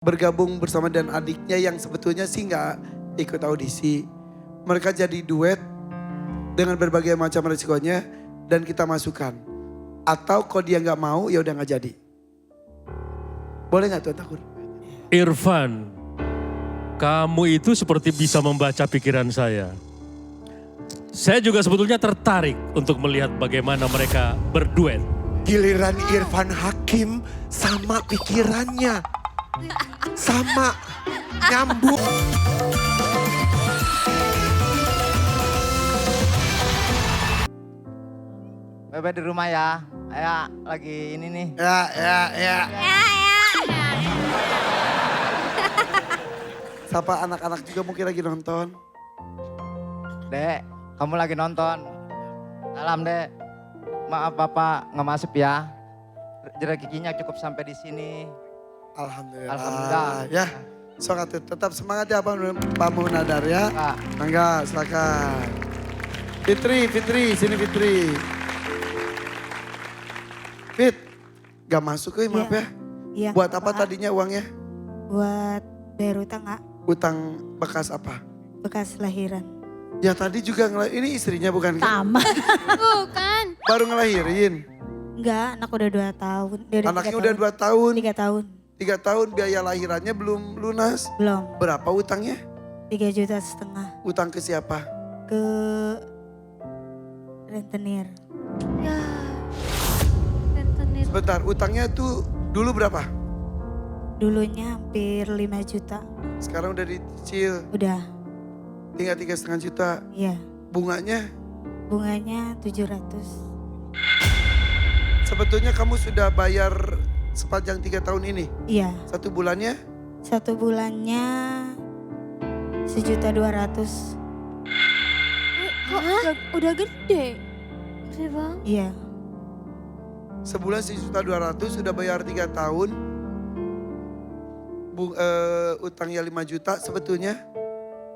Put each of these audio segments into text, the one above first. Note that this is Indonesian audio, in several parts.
bergabung bersama dan adiknya yang sebetulnya sih nggak ikut audisi. Mereka jadi duet dengan berbagai macam resikonya dan kita masukkan. Atau kalau dia nggak mau ya udah nggak jadi. Boleh nggak Tuan Takur? Irfan, kamu itu seperti bisa membaca pikiran saya. Saya juga sebetulnya tertarik untuk melihat bagaimana mereka berduet. Giliran Irfan Hakim sama pikirannya. Sama nyambung. Bebe di rumah ya. Ayah lagi ini nih. Ya. Sapa anak-anak juga mungkin lagi nonton. Dek, kamu lagi nonton. Salam Dek. Maaf Bapak nggak masuk ya. Rezekinya cukup sampai di sini. Alhamdulillah. Alhamdulillah. Ya, semangat tetap semangat ya Pak Munadar ya. Kak, Mangga silakan. Fitri, sini Fitri. Fit, gak masuk maaf ya. Iya. Buat apa tadinya uangnya? Buat bayar utang Kak, Utang bekas apa? bekas lahiran. Ya tadi juga ini istrinya bukan? Sama. Bukan. Baru ngelahirin. Enggak, anak udah 2 tahun. Dia Anaknya 3 udah 2 tahun. 3 tahun. 3 tahun biaya lahirannya belum lunas. Belum. Berapa utangnya? 3,5 juta. Utang ke siapa? Ke rentenir. Ya. Rentenir. Sebentar, utangnya tuh dulu berapa? Dulunya hampir 5 juta. Sekarang udah dicicil, Udah, tinggal 3,5 juta. iya. Bunganya Bunganya 700. sebetulnya kamu sudah bayar sepanjang 3 tahun ini. Iya. 1 bulannya 1 bulannya 1.200.000. Kok udah gede? Gede banget. Iya. sebulan 1.200.000 sudah bayar 3 tahun. Utangnya 5 juta sebetulnya.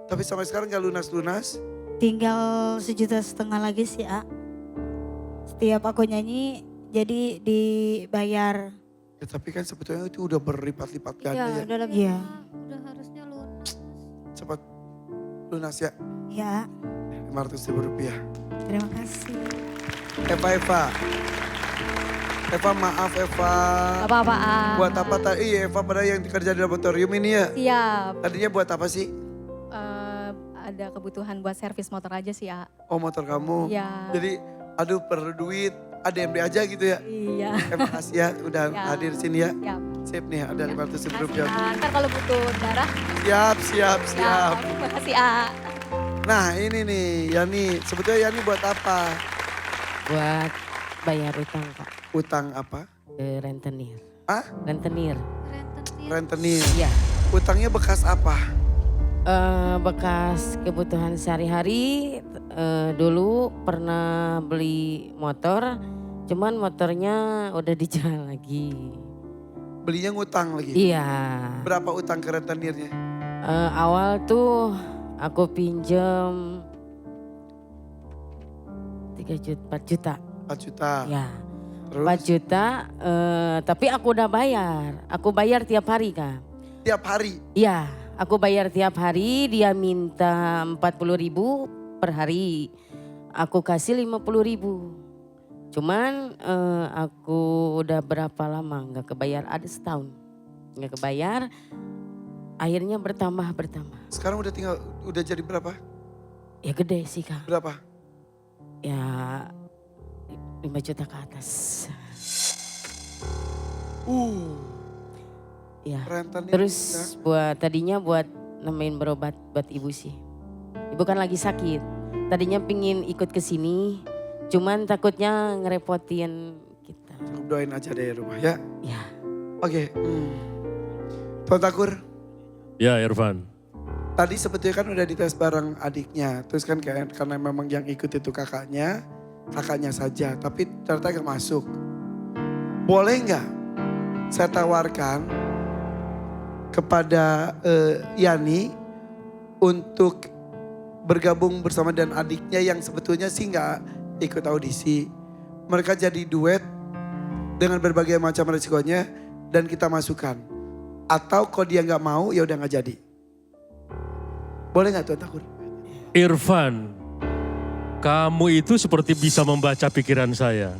Tapi sampai sekarang gak lunas-lunas. Tinggal 1,5 juta lagi sih, A. Setiap aku nyanyi jadi dibayar. Ya, tapi kan sebetulnya itu udah berlipat-lipat ganda ya. Udah lebih. Iya. Udah harusnya lunas. Cepat lunas ya. Ya, 500.000 rupiah. terima kasih. Eva maaf Eva. Apa-apa. Buat apa tadi? Iya Eva pada yang kerja di laboratorium ini ya. Siap. Tadinya buat apa sih? Ada kebutuhan buat servis motor aja sih, A. Oh motor kamu. Iya. Jadi aduh perlu duit. ADMD aja gitu ya. Iya. Terima kasih ya udah Ya. hadir sini ya. Siap. Sip nih ada 500.000 rupiah. Ntar kalau butuh darah, Siap. Terima kasih, A. Nah ini nih Yani. Sebetulnya Yani buat apa? Buat bayar utang Kak, Utang apa? ke rentenir. Ah? Rentenir, Rentenir. Rentenir. iya. Utangnya bekas apa? Bekas kebutuhan sehari-hari, dulu pernah beli motor, cuman motornya udah dijual lagi. Belinya ngutang lagi. Iya, Berapa utang ke rentenirnya? awal tuh aku pinjem 4 juta. 4 juta. Ya, Terus 4 juta, tapi aku udah bayar. Aku bayar tiap hari Kak. tiap hari. Iya, aku bayar tiap hari, dia minta 40.000 per hari. Aku kasih 50.000. Cuman aku udah berapa lama nggak kebayar, ada setahun. Nggak kebayar, akhirnya bertambah. Sekarang udah jadi berapa? Ya gede sih Kak, Berapa? ya 5 juta ke atas. Ya, Rentenir. terus tadinya buat nemenin berobat buat ibu sih. Ibu kan lagi sakit. Tadinya pingin ikut ke sini, cuman takutnya ngerepotin kita. Cukup doain aja deh rumah ya. Ya, Oke. Tuan Takur, Ya Irfan. tadi sebetulnya kan udah dites bareng adiknya. Terus kan karena memang yang ikut itu kakaknya saja. Tapi ternyata gak masuk. Boleh nggak saya tawarkan kepada Yani untuk bergabung bersama dan adiknya yang sebetulnya sih nggak ikut audisi. Mereka jadi duet dengan berbagai macam resikonya dan kita masukkan. Atau kalau dia nggak mau ya udah nggak jadi. Boleh nggak Tuan Takur? Irfan, kamu itu seperti bisa membaca pikiran saya.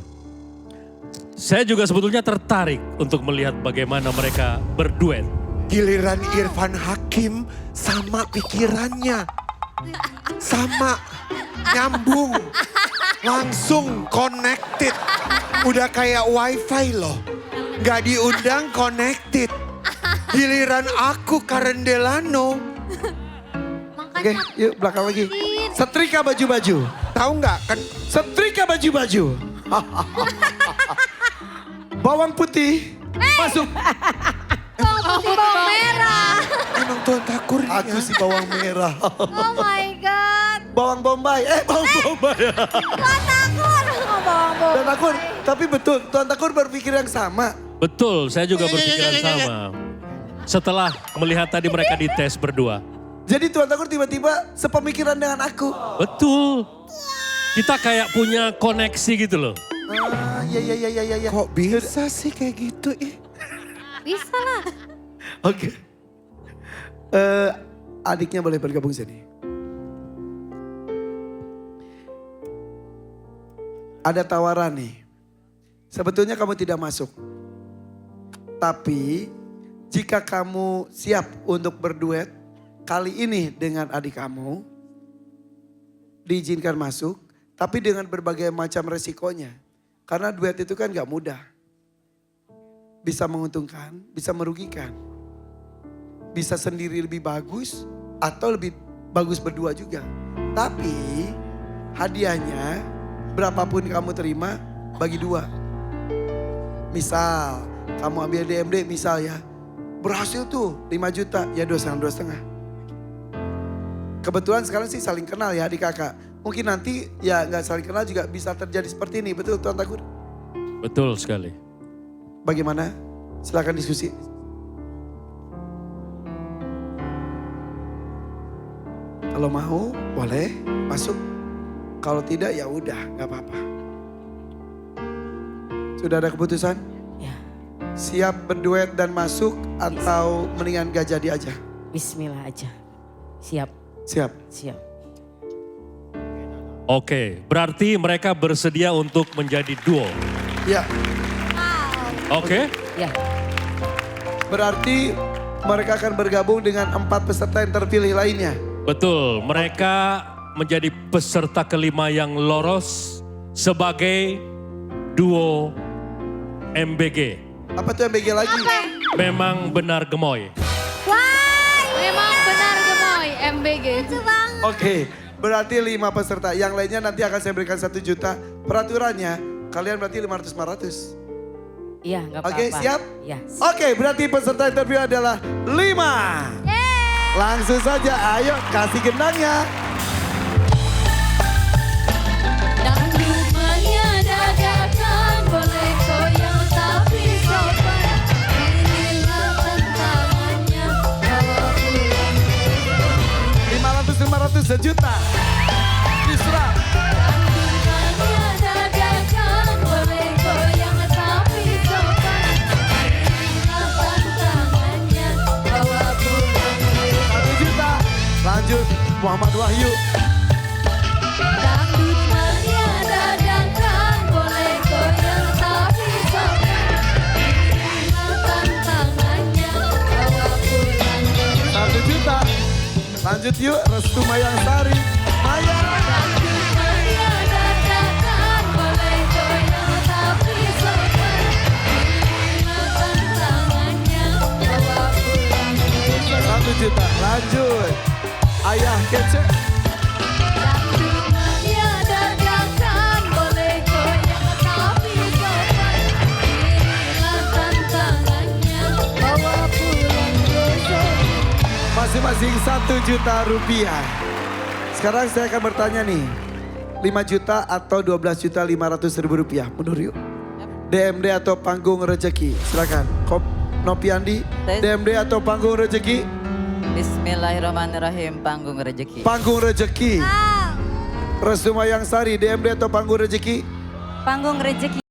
Saya juga sebetulnya tertarik untuk melihat bagaimana mereka berduet. Giliran Irfan Hakim sama pikirannya. Sama, nyambung, langsung connected. Udah kayak wifi loh. Gak diundang connected. Giliran aku Karen Delano. Oke, yuk belakang lagi. Setrika baju-baju. Tahu nggak kan Setrika baju-baju. Bawang putih masuk. Bawang merah. emang Tuan Takur ini Aku ya? si bawang merah. Oh my God. Bawang bombay. Bawang bombay. Tuan Takur. Oh, bawang bombay. Tuan Takur, tapi betul Tuan Takur berpikir yang sama. Betul, saya juga berpikiran sama. Setelah melihat tadi mereka dites berdua. Jadi Tuan Takur tiba-tiba sepemikiran dengan aku. Betul. Kita kayak punya koneksi gitu loh. Iya. Kok bisa sih kayak gitu Bisa lah. Oke. Adiknya boleh bergabung sini. Ada tawaran nih. Sebetulnya kamu tidak masuk. Tapi jika kamu siap untuk berduet kali ini dengan adik kamu, diizinkan masuk, tapi dengan berbagai macam resikonya. Karena duet itu kan gak mudah. Bisa menguntungkan, bisa merugikan. Bisa sendiri lebih bagus atau lebih bagus berdua juga. Tapi hadiahnya berapapun kamu terima bagi dua. Misal kamu ambil DMD misal ya. Berhasil tuh 5 juta ya 2,5. Kebetulan sekarang sih saling kenal ya adik kakak. Mungkin nanti ya nggak saling kenal juga bisa terjadi seperti ini. Betul Tuan Takur? Betul sekali. Bagaimana? Silakan diskusi. Kalau mau boleh masuk. Kalau tidak ya udah nggak apa-apa. Sudah ada keputusan? Ya, Siap berduet dan masuk atau mendingan gak jadi aja? bismillah aja. Siap, Siap. siap. Oke, berarti mereka bersedia untuk menjadi duo. Ya, Oke? Ya, berarti mereka akan bergabung dengan 4 peserta yang terpilih lainnya. Betul, mereka menjadi peserta kelima yang lolos sebagai duo MBG. Apa tuh MBG lagi? Memang benar gemoy. Memang benar gemoy MBG. Lucu banget. Oke, berarti 5 peserta. Yang lainnya nanti akan saya berikan 1 juta. Peraturannya kalian berarti 500-500. iya nggak apa-apa. Oke, siap? Ya, Oke, berarti peserta yang terpilih adalah 5. Langsung saja, ayo kasih gendangnya. Dangdut meniadakan boleh goyang tapi sopan. Inilah tantangannya bawa pulang. 500-500 sejuta. Isra. Dangdut meniadakan boleh goyang tapi sopan. Inilah tantangannya bawa pulang. 1 juta. Lanjut, Muhammad Wahyu. Dangdut meniadakan boleh goyang tapi sopan. Inilah tantangannya bawa pulang. 1 juta. Lanjut yuk, Restu Mayang Sari. Maya. Dangdut meniadakan boleh goyang tapi sopan. Inilah tantangannya bawa pulang. 1 juta. Lanjut. Ayah Kece. Dangdut meniadakan boleh goyang tapi sopan. Inilah tantangannya bawa pulang besok. Masing-masing 1 juta rupiah. Sekarang saya akan bertanya nih. 5 juta atau 12.500.000 rupiah. Mundur yuk. DMD atau panggung rezeki. Silakan. Nopiandi, DMD atau panggung rezeki? Bismillahirrahmanirrahim, panggung rezeki. Panggung rezeki. Restu Mayang Sari, DMD atau panggung rezeki? Panggung rezeki.